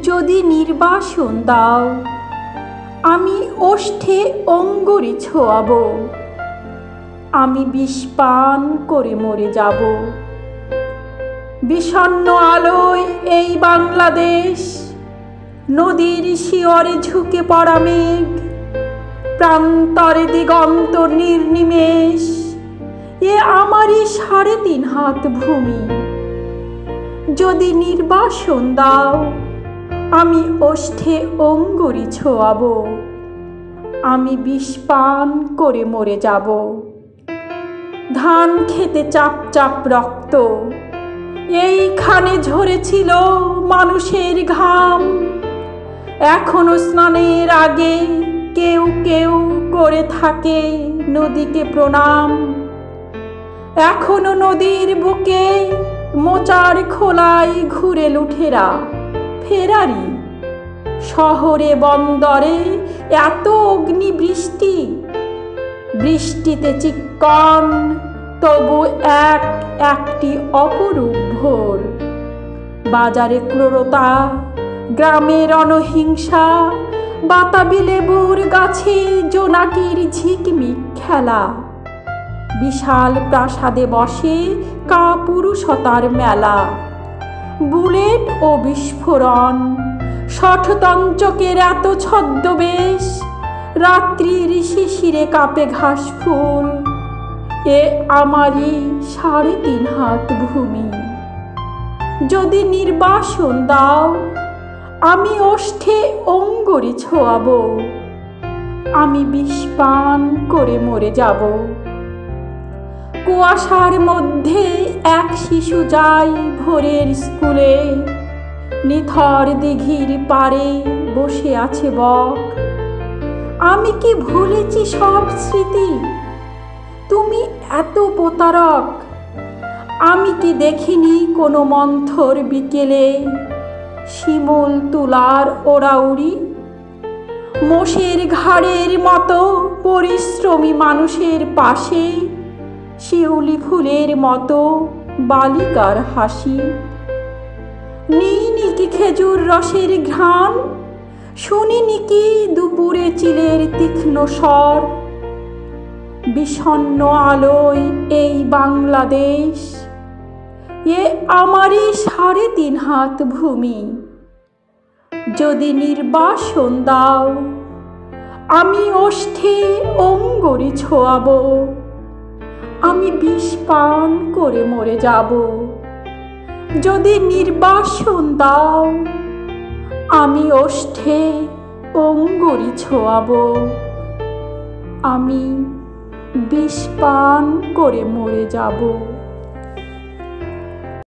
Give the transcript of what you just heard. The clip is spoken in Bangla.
যদি নির্বাসন দাও, আমি ওষ্ঠে অঙ্গুরি ছোঁয়াব, আমি বিষ পান করে মরে যাব। বিষণ্ণ আলোয় এই বাংলাদেশ, নদীর শিয়রে ঝুঁকে পড়া মেঘ, প্রান্তরে দিগন্ত নির্নিমেষ, এ আমারই ৩.৫ হাত ভূমি। যদি নির্বাসন দাও, আমি ওষ্ঠে অঙ্গুরি ছোঁয়াব, আমি বিষ পান করে মরে যাব। ধান খেতে চাপ চাপ রক্ত, এইখানে ঝরেছিল মানুষের ঘাম। এখনো স্নানের আগে কেউ কেউ করে থাকে নদীকে প্রণাম। এখনো নদীর বুকে মোচার খোলায় ঘুরে লুঠেরা ফেরারি। শহরে বন্দরে এত অগ্নিবৃষ্টি, বৃষ্টিতে চিক্কন, তবু একটি অপরূপ ভোর। বাজারে ক্রূরতা, গ্রামে রণহিংসা, বাতাবি লেবুর গাছে জোনাকির ঝিকমিক খেলা। বিশাল প্রাসাদে বসে কাপুরুষতার মেলা। বুলেট ও বিস্ফোরণ, শঠতঞ্চকের এত ছদ্মবেশ, রাত্রির শিশিরে কাঁপে ঘাস ফুল, এ আমারই ৩.৫ হাত ভূমি। যদি নির্বাসন দাও, আমি ওষ্ঠে অঙ্গুরি ছোঁয়াব, আমি বিষ পান করে মরে যাব। কুয়াশার মধ্যে এক শিশু যায় ভোরের স্কুলে, নিথর দিঘির পাড়ে বসে আছে বক। আমি কি ভুলেছি সব স্মৃতি? তুমি এত প্রতারক। আমি কি দেখিনি কোনো মন্থর বিকেলে শিমুল তুলার ওড়াউড়ি? মোষের ঘাড়ের মতো পরিশ্রমী মানুষের পাশে শিউলি ফুলের মতো বালিকার হাসি। নিইনি কি খেজুর রসের ঘ্রাণ? শুনিনি কি দুপুরে চিলের তীক্ষ্ণ স্বর? বিষণ্ণ আলোয় এই বাংলাদেশ, এ আমারই ৩.৫ হাত ভূমি। যদি নির্বাসন দাও, আমি ওষ্ঠে অঙ্গুরি ছোঁয়াব, আমি বিষ পান করে মরে যাব। যদি নির্বাসন দাও, আমি ওষ্ঠে অঙ্গুরি ছোঁয়াব, আমি বিষ পান করে মরে যাব।